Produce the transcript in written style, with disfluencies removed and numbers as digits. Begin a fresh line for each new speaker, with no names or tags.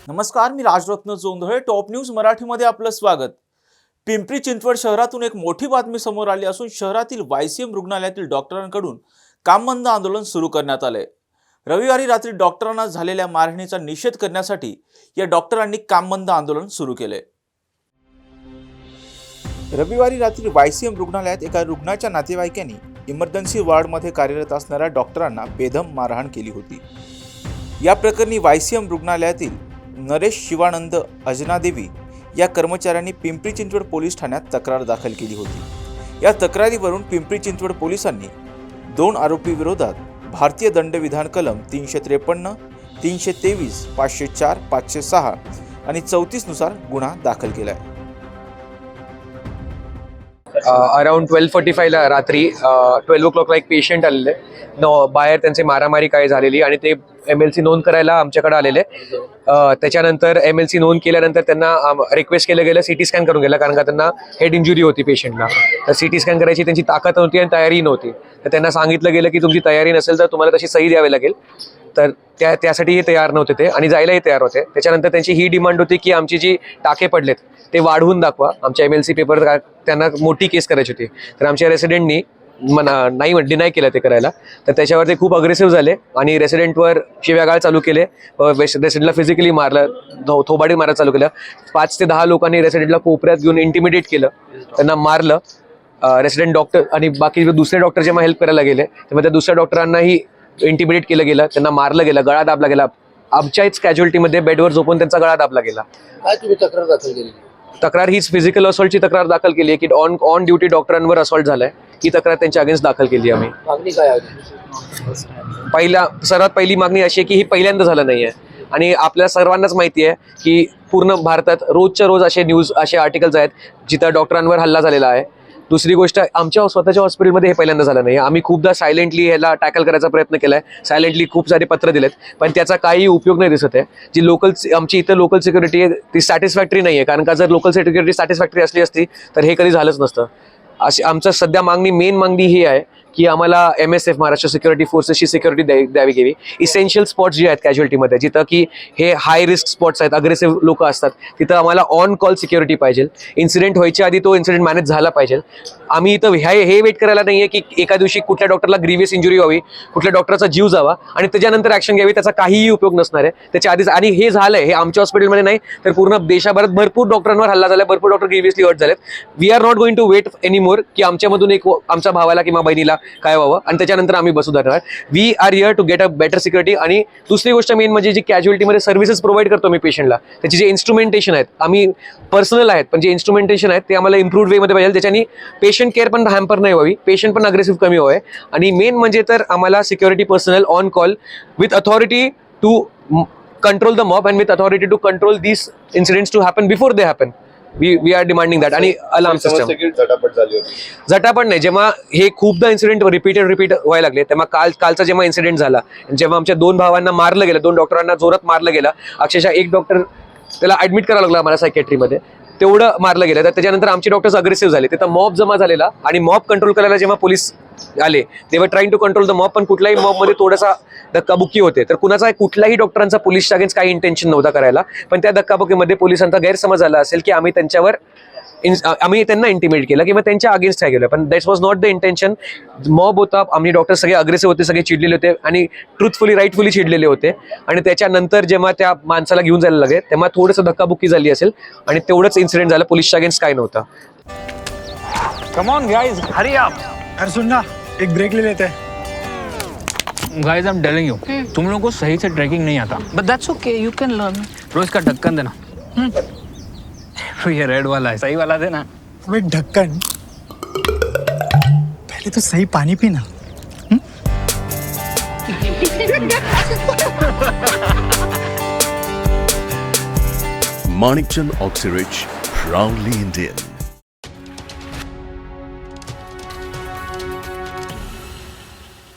नमस्कार, मी Rajratna Jondhale. Top news मराठीमध्ये आपलं स्वागत. पिंपरी चिंचवड शहरातून एक मोठी बातमी समोर आली असून शहरातील YCM रुग्णालयातील डॉक्टरांकडून काम बंद आंदोलन सुरू करण्यात आले. रविवारी रात्री डॉक्टरांना झालेल्या मारहाणीचा निषेध करण्यासाठी या डॉक्टरांनी काम बंद आंदोलन सुरू केले. रविवारी रात्री YCM रुग्णालयात एका रुग्णाच्या नातेवाईकांनी इमर्जन्सी वॉर्डमध्ये कार्यरत असणाऱ्या डॉक्टरांना बेदम मारहाण केली होती. या प्रकरणी YCM रुग्णालयातील नरेश शिवानंद अजनादेवी या कर्मचाऱ्यांनी पिंपरी चिंचवड पोलीस ठाण्यात तक्रार दाखल केली होती. या तक्रारीवरून पिंपरी चिंचवड पोलिसांनी 2 आरोपीविरोधात भारतीय दंडविधान कलम 353, 323, 504, 506 आणि 34 नुसार गुन्हा दाखल केला आहे.
अराउंड 12:45 ला रात्री 12 o'clock ला एक पेशंट आलेले. बाहेर त्यांचे मारामारी काय झालेली आणि ते MLC नोंद करायला आमच्याकडे आलेले. त्याच्यानंतर MLC नोंद केल्यानंतर त्यांना रिक्वेस्ट केलं गेलं CT स्कॅन करून गेला, कारण का त्यांना हेड इंजुरी होती पेशंटला. तर CT स्कॅन करायची त्यांची ताकद नव्हती आणि तयारी नव्हती. तर त्यांना सांगितलं गेलं की तुमची तयारी नसेल तर तुम्हाला तशी सही द्यावी लागेल. तर त्यासाठीही तयार नव्हते ते आणि जायलाही तयार होते. त्याच्यानंतर त्यांची ही डिमांड होती की आमची जी टाके पडलेत ते वाढवून दाखवा. आमच्या MLC पेपर त्यांना मोठी केस करायची होती. तर आमच्या रेसिडेंटनी नाही डिनाय केलं ते करायला. तर त्याच्यावर ते खूप अग्रेसिव्ह झाले आणि रेसिडेंटवर शिव्यागाळ चालू केले. रेसिडेंटला फिजिकली मारलं, थोबाडीत मारायला चालू केलं. 5 ते 10 लोकांनी रेसिडेंटला कोपऱ्यात घेऊन इंटिमिडेट केलं, त्यांना मारलं. रेसिडेंट डॉक्टर आणि बाकी दुसरे डॉक्टर जेव्हा हेल्प करायला गेले तेव्हा त्या दुसऱ्या डॉक्टरांनाही इंटिमिडेट केलं गेलं, त्यांना मारलं गेलं, गळा दाबला गेला. आमच्याच कॅज्युअल्टीमध्ये बेडवर झोपून त्यांचा गळा दाबला गेला.
काय तुम्ही तक्रार दाखल केली?
तक्रार हीच फिजिकल असॉल्टची तक्रार दाखल केली आहे की ऑन ड्युटी डॉक्टरांवर असॉल्ट झालाय. ही तक्रार त्यांच्या अगेन्स्ट दाखल केली आम्ही.
मागणी काय आहे?
सर्वात पहिली मागणी अशी आहे की ही पहिल्यांदा झालं नाहीये आणि आपल्या सर्वांनाच माहिती आहे की पूर्ण भारतात रोजच्या रोज असे आर्टिकल्स आहेत जिथं डॉक्टरांवर हल्ला झालेला आहे. दुसरी गोष्ट, आमच्या स्वतःच्या हॉस्पिटलमध्ये हे पहिल्यांदा झालं नाही. आम्ही खूपदा सायलेंटली ह्याला टॅकल करायचा प्रयत्न केलाय, सायलेंटली खूप सारे पत्र दिलेत, पण त्याचा काही उपयोग नाही दिसत आहे. जी आमची इथं लोकल सिक्युरिटी आहे ती सॅटिस्फॅक्टरी नाही आहे, कारण का जर लोकल सिक्युरिटी सॅटिस्फॅक्टरी असली असती तर हे कधी झालंच नसतं. आमचं सध्या मेन मागणी ही आहे की आम्हाला MSF महाराष्ट्र सिक्युरिटी फोर्सेसची सिक्युरिटी द्यावी गेली. इसेन्शियल स्पॉट्स जे आहेत कॅज्युअल्टीमध्ये, जिथं की हे हाय रिस्क स्पॉट्स आहेत, अग्रेसिव्ह लोक असतात, तिथं आम्हाला ऑन कॉल सिक्युरिटी पाहिजे. इन्सिडेंट व्हायच्या आधी तो इन्सिडेंट मॅनेज झाला पाहिजे. आम्ही इथं हे वेट करायला नाहीये की एका दिवशी कुठल्या डॉक्टरला ग्रीवियस इंजुरी व्हावी, कुठल्या डॉक्टरचा जीव जावा आणि त्याच्यानंतर ऍक्शन घ्यावी. त्याचा काहीही उपयोग नसणार आहे त्याच्या आधीच. आणि हे झालंय, हे आमच्या हॉस्पिटलमध्ये नाही तर पूर्ण देशाभरात भरपूर डॉक्टरांवर हल्ला झाला, भरपूर डॉक्टर ग्रीवियसली हर्ट झालेत. We are not going to wait anymore की आमच्यामधून आमच्या भावाला किंवा बहिणीला काय व्हावं आणि त्याच्यानंतर आम्ही बसू धरणार. We are here to get a better security. आणि दुसरी गोष्ट मेन म्हणजे जी कॅज्युअल्टीमध्ये सर्व्हिसेस प्रोव्हाइड करतो मी पेशंटला, त्याचे जे इन्स्ट्रुमेंटेशन आहेत, आम्ही पर्सनल आहेत पण जे इन्स्ट्रुमेंटेशन आहेत ते आम्हाला इम्प्रूव्ड वेमध्ये पाहिजे, त्याच्यानी पेशंट केअर पण हॅम्पर नाही व्हावी, पेशंट पण अग्रेसिव्ह कमी व्हावे. आणि मेन म्हणजे तर आम्हाला security personnel on call with authority to control the mob and with authority to control these incidents to happen before they happen. We are demanding that. आणि अलार्म सिस्टम झटापट नाही. जेव्हा हे खूपदा इन्सिडेंट रिपीट व्हायला लागले तेव्हा कालचा जेव्हा इन्सिडेंट झाला, जेव्हा आमच्या 2 भावांना मारलं गेलं, 2 डॉक्टरांना जोरात मारलं गेलं, अक्षरशः एक डॉक्टर त्याला ऍडमिट करावं लागला मला सायकॅट्रीमध्ये, तेवढं मारलं गेलं. तर त्याच्यानंतर आमचे डॉक्टर्स अग्रेसिव्ह झाले. तिथं मॉब जमा झालेला आणि मॉब कंट्रोल करायला जेव्हा पोलीस आले they were trying to control the mob, पण कुठल्याही मॉबमध्ये थोडासा धक्काबुक्की होते. तर कुठलाही डॉक्टरांचा पोलीसच्या अगेन्स्ट काही इंटेन्शन नव्हता करायला, पण त्या धक्काबुक्कीमध्ये पोलिसांचा गैरसमज झाला असेल की आम्ही त्यांना इंटिमेट केलं किंवा त्यांच्या अगेन्स्ट काय केलं, पण that was not the intention. Mob होता, आम्ही डॉक्टर सगळे अग्रेसिव्ह होते, सगळे चिडलेले होते आणि ट्रुथफुली राईटफुली चिडलेले होते. आणि त्याच्यानंतर जेव्हा त्या माणसाला घेऊन जायला लागले तेव्हा थोडंसं धक्काबुक्की झाली असेल आणि तेवढंच इन्सिडेंट झालं. पोलीसच्या अगेन्स्ट काय नव्हतं.
Come on guys, hurry up.
यार सुन ना, एक ब्रेक ले लेते हैं.
Guys, I'm telling you, तुम लोगों को सही से ट्रैकिंग नहीं आता. But that's okay, you can learn. रोज का ढक्कन देना. ये रेड वाला है, सही वाला देना.
अबे ढक्कन, पहले तो सही पानी पीना.
Manikchand Oxyrich, proudly Indian.